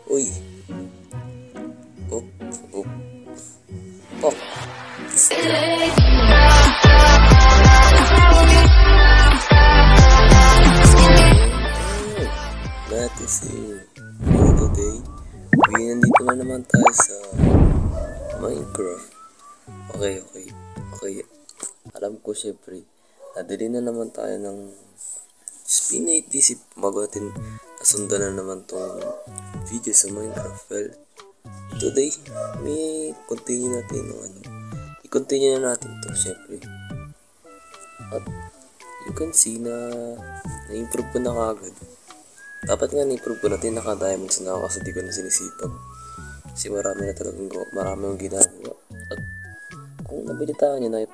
Uy! Up, up, pop! That is it for today. Nandito na naman tayo sa Minecraft. Okay. Alam ko syempre, nadali na naman tayo ng pinaisip bago natin nasundan na naman tong video sa Minecraft. Well, today, may continue natin i-continue na natin to syempre. At you can see na na-improve ko na kagad. Dapat nga na-improve ko natin naka-diamonds na ako kasi di ko na sinisipag. Kasi marami akong ginagawa. At kung nabilitaan nyo na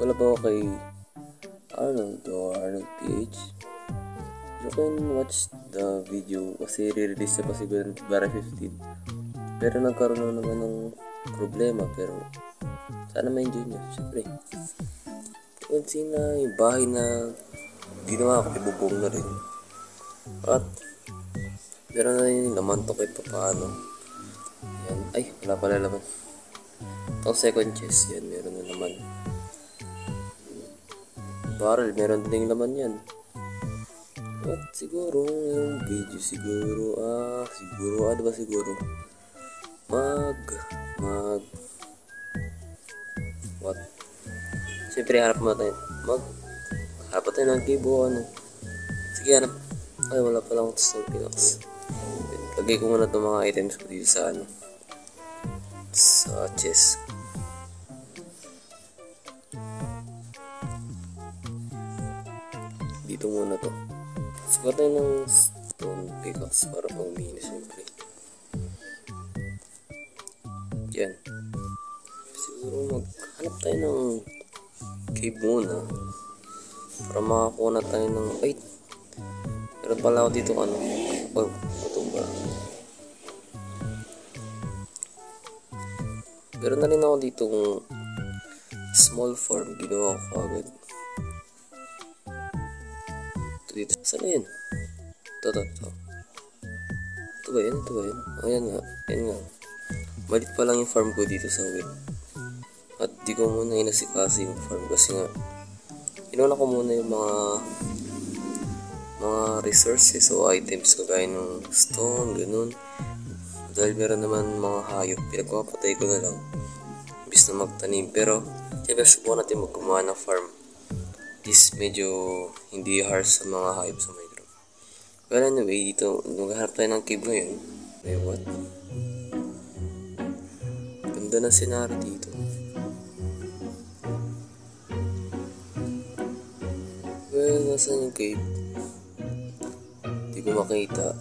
wala ba ako kay Arnold PH, you can watch the video kasi re-release na pa siguro ng February 15. Pero nagkaroon na naman ng problema, pero sana ma-enjoy nyo. Siyempre, kung sina yung bahay na ginawa ko, ibubong na rin. At meron na yung laman to kahit paano. Yan. Ay, wala pala laman. Itong second chest, yan, meron na naman. Barrel, meron din laman yan. At siguro, yung video siguro, what? Siyempre, harap tayo ng cave o ano. Sige, hanap. Ay, wala pala akong stone pickaxe. Lagay ko muna itong mga items ko dito sa chest. Dito muna to. Sukat tayo ng stone pickaxe para pang mini siyempre. Yan. Siguro maghanap tayo ng cave muna para makakuha na tayo ng meron pala ako dito kutumba. Meron na rin ako dito small farm, ginawa ko agad. Ito dito. Saan na yun? Ito. Ito ba yun? Ayan nga. Malit pa lang yung farm ko dito sa web. At di ko muna inasikaso yung farm kasi nga inuna ko muna yung mga resources o items kagaya ng stone, ganun. Dahil meron naman mga hayop, pinagpapatay ko na lang imbis na magtanim. Pero siyempre subukan natin magkumawa ng farm. This medyo hindi harsh sa mga hayop sa Minecraft. Well, anyway, dito maghahanap tayo ng cave ngayon. What? Ganda ng scenario dito. Well, nasan yung cave? Hindi ko makita.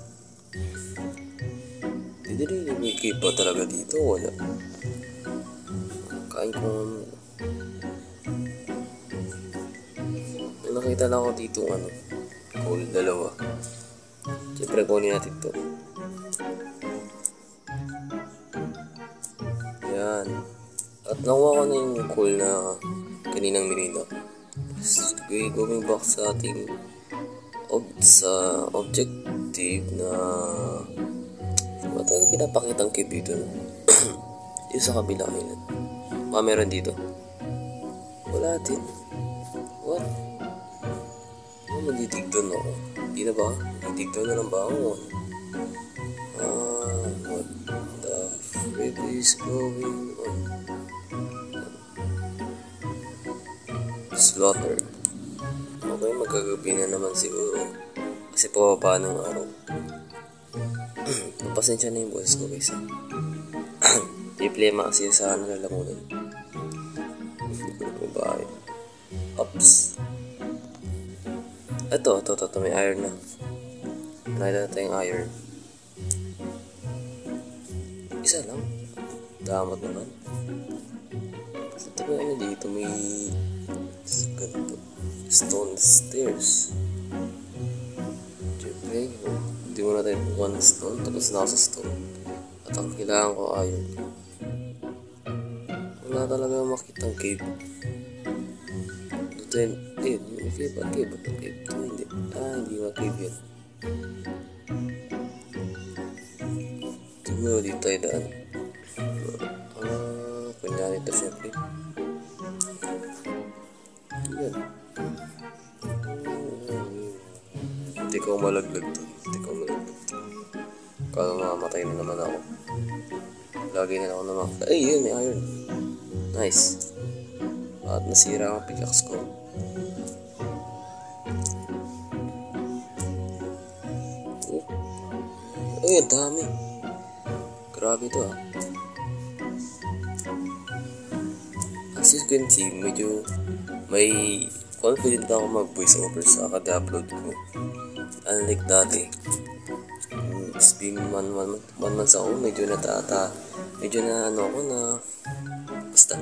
Hindi may cave ba talaga dito? Wala. Kain ko nakita lang ako dito coal, 2. Siyempre kunin natin to. Yan. At nakuha ko na yung coal na kaninang minina. Okay, going back sa ating objective na wala talaga pinapakitang cave dito. Yung sa kabila island. Meron dito. Wala din. What? Magdidigdown ako. Hindi na ba? Magdidigdown na lang ba ako? What the frick is going on? Slaughter. Okay, magkagabi na naman siguro. Kasi pababa ng araw. Pasensya na yung boss ko guys. Problema kasi sa nalalamunan. Hindi ko na babae. Ops. Ito, may iron na. Nakita na tayong iron. Isa lang. Damot naman. Ito ba dito? May ganito. Stone stairs. Siyempre, hindi mo na tayo one stone. Tapos na ako sa stone. At ang kailangan ko iron. Wala talaga makitang cave. Dito yun. Cave. Ito hindi. Hindi mga cave yan. Siguro dito tayo daan. Kunyari ito syempre. Yan. Hindi ko malaglag to. Kala mamamatay na naman ako. Lagi na ako naman. Ay, yun, may iron. Nice. At nasira ang pickaxe ko. Ay, ang dami. Grabe ito ah. As you can see, medyo may confident ako mag-voice over sa kada-upload ko. Unlike dati. It's been one month ako, medyo na ano ako na basta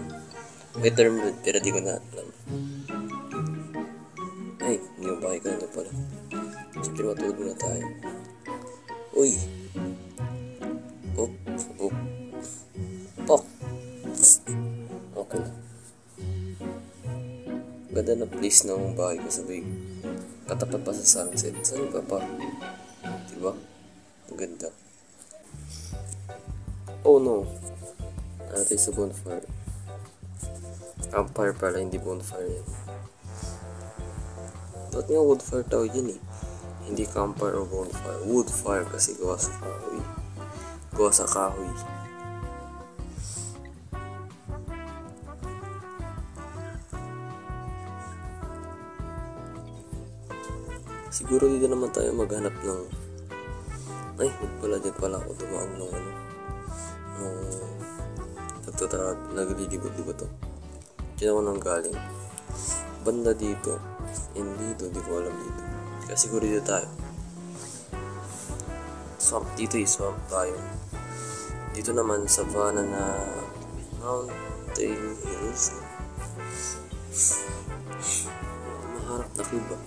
may term pero di ko na alam. Ay, hindi mo bakit ka na pala. Siyempre matulog na tayo. Uy! Up! Pok! Okay na. Ganda na place ng bahay ko, sabay katapat pa sa sunset. Saan ka pa? Diba? Ang ganda. Oh no! Ano tayo sa bonfire? Campfire pala, hindi bonfire yan. Ba't nga woodfire tawag yan eh? Hindi campfire o bonfire. Woodfire kasi gawa sa kahoy. Siguro dito naman tayo maghanap ng... Ay, dyan pala ako dumaan ng ano. Naglilibot-libot to. Diyan ako nang galing. Banda dito. And dito, di ko alam dito. Kaya siguro dito tayo. Swamp dito swamp tayo. Dito naman savanna na mountain hills. Maharap na kiba.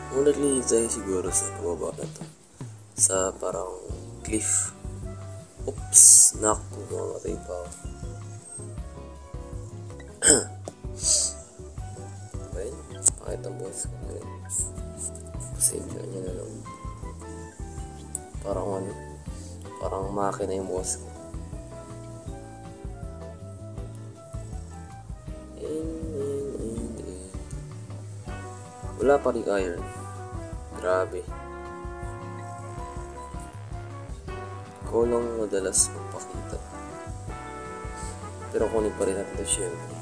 Kung naglilid tayo siguro sa kababa na to. Sa parang cliff. Oops! Naku, mamatay pa ako. Ayun, kahit ang boss ko ngayon. Pasensya niya na lang. Parang makina yung boss ko. Wala pa rin iron. Grabe. Ikaw lang madalas magpakita. Pero kunin pa rin natin ito syempre.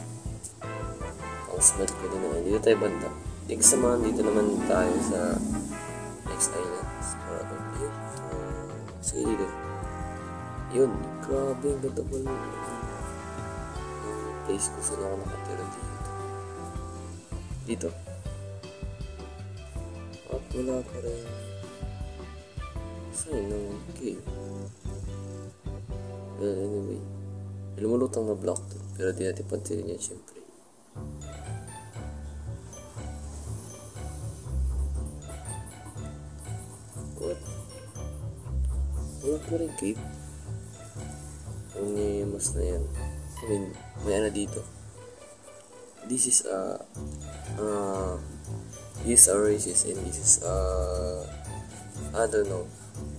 Ang smell ko din naman. Dito tayo banda. Next naman, dito naman tayo sa next island. Probably. Sige dito. Yun. Grabe. Ang ganda pala. Yung place ko saan ako nakatira dito. Dito. At wala pa rin sign ng cave. Well, anyway. Lumulutang na block to. Pero di natin pansinin yan syempre. What? Wala pa rin cave. Ang mas na yan. I mean, may ano dito. This is these are races and this is I don't know.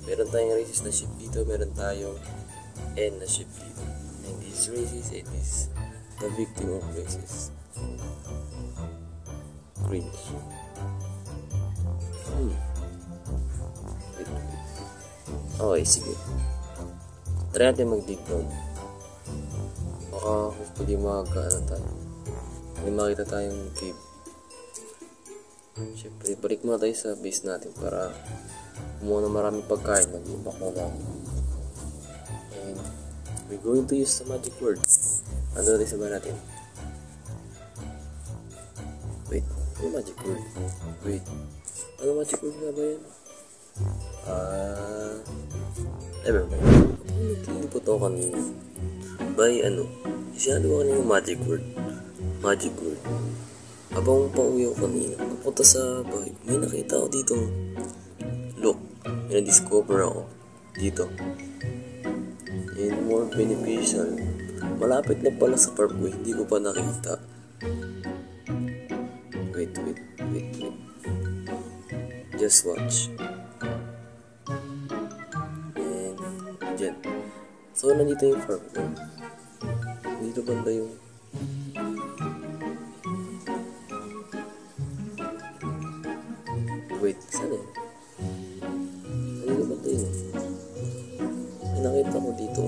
Meron tayong races na ship dito, meron tayong N na ship dito. And these races and this the victim of races. Cringe. Wait. Okay, sige. Try natin mag-dig down. Baka hopefully magkaano tayo. May makita tayong cave. Siyempre, balik muna tayo sa base natin para kumuha na maraming pagkain. Mag-ibak na lang. And we're going to use the magic word. Ano natin sabahin natin? Wait, ano magic word? Wait, ano magic word nga ba yan? Nevermind. Naglilipot ako kanina. By Isyado ko kanina yung magic word. Magic word. Habang pauwi ako kanina, papunta sa bahay, may nakita ako dito. Look, may na-discover ako dito. And more beneficial. Malapit na pala sa farm ko, hindi ko pa nakita. Wait. Just watch. And dyan. So, nandito yung farm ko. Dito banda yung wait, saan eh? Nandito banda yun. May nakita ko dito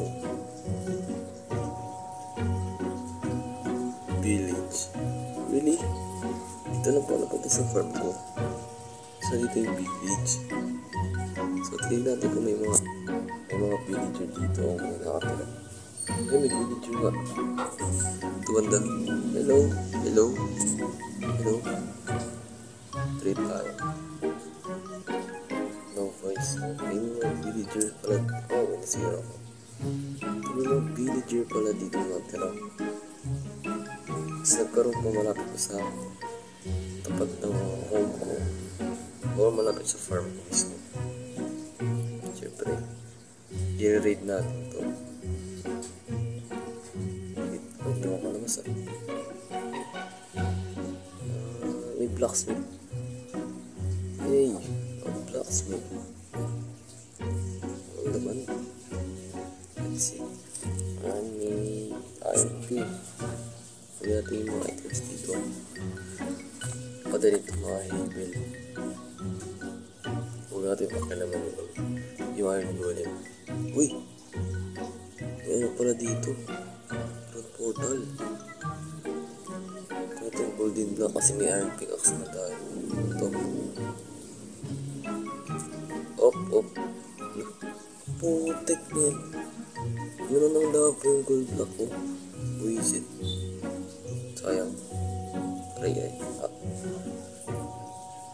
village. Really? Dito lang pala pati sa farm ko. So, dito yung village. So, tignan natin kung may mga villager dito ang mga nakatira. Ay, may villager nga. Ito banda. Hello? Hello? Hello? Trade tayo. No voice. May mga villager pala. Oh, may nasira ko. May mga villager pala dito nakatira. Kasi nagkaroon pa malapit ko sa tapat ng home ko. O malapit sa farm ko mismo. Siyempre, i-raid natin ito. Hindi mo ko naman sa may blacksmith. Hey, blacksmith. Ang laman. Let's see. Iron P. Huwag natin yung mga items dito. Padali ito mga hebel. Huwag natin pakialaman yung iron golem. Uy! May ano pala dito? Road portal. Ito yung golden block kasi may iron pickaxe na tayo. Ito. Op. Putek na yan. Meron ng lava yung gold block ko. Buisit. Sayang. Try ay.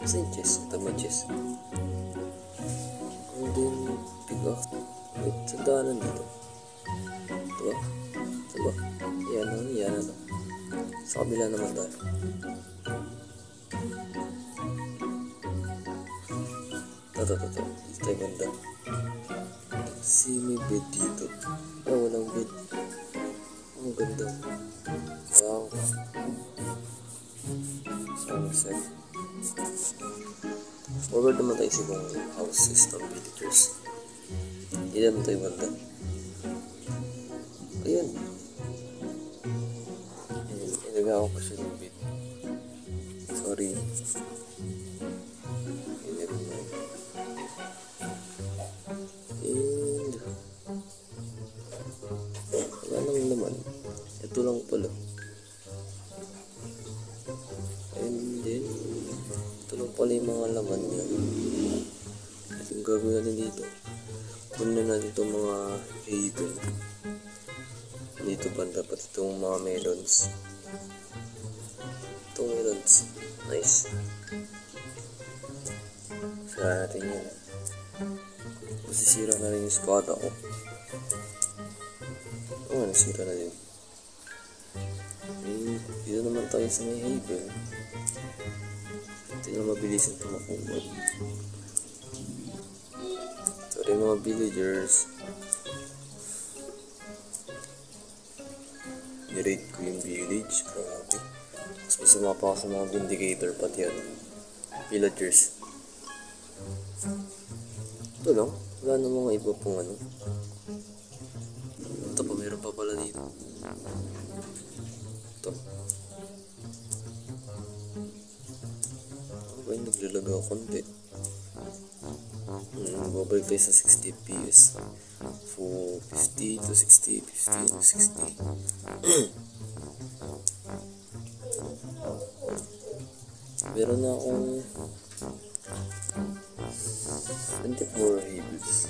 Kasi yung chest. Ito may chest. Golden pickaxe. Wait, saan daanan dito? Ito ba? Ito ba? Yan na. Sa kabila naman tayo. Ito. Dito tayo banda. Let's see, may bed dito. Walang bed. Ang ganda. Wow. Sunset. Forward naman tayo sa ibang houses ng villagers. Hindi naman tayo banda. Ayan. Inagawa ko siya ng bed. Sorry. Never mind. And wala nang naman. Ito lang pala. And then ito lang pala yung mga laman niya. At yung gagawin natin dito, kunin natin itong mga haven. Dito banda pati itong mga melons. Itong melons. Nice. Sira natin yun. Masisira na rin yung squad ako. Nasira na din. Dito naman tayo sa may haven. Ito na mabilis yung tumakumbad. Ito rin mga villagers. Ni-raid ko yung village. Grabe. Mas may sumapa ako sa mga vindicator pati yan. Villagers. Ito lang. Wala na mga iba pong ano. Ito pa, meron pa pala dito. Ito. Okay, naglalag ako konti. Babalik tayo sa 60 fps. 50 to 60, 50 to 60. Meron na akong 24 habits.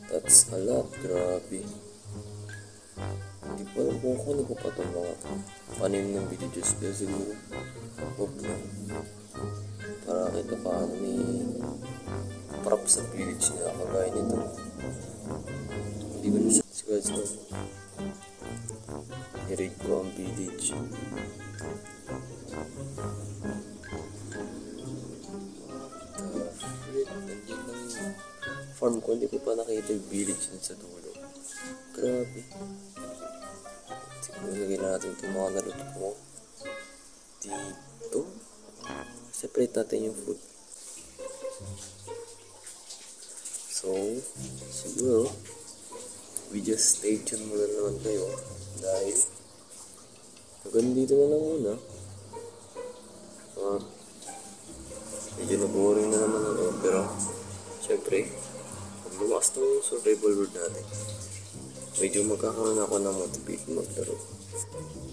That's a lot, grabe. Hindi ko alam kung kunin ko pa itong mga panim ng villagers. Pero siguro, huwag na. Para kita paano may prop sa village nila kagaya nito. Hindi ko na siguro i-raid ko ang village. Farm ko, hindi ko pa nakita yung village dun sa dulo. Grabe. Siguro lagay na natin itong mga naluto ko. Dito. Separate natin yung food. So, siguro, we just stay tuned muna naman kayo dahil hanggang dito na lang muna. Medyo na-boring na naman ako pero syempre pag lumakas na yung survival world natin medyo magkakaroon ako ng motivate maglaro.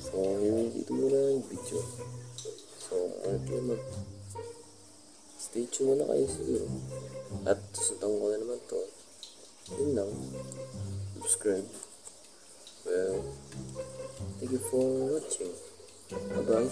So dito muna yung video. So stay tuned na kayo siguro at susundan ko na naman to. Yun lang. Subscribe. Well, thank you for watching. Bye bye.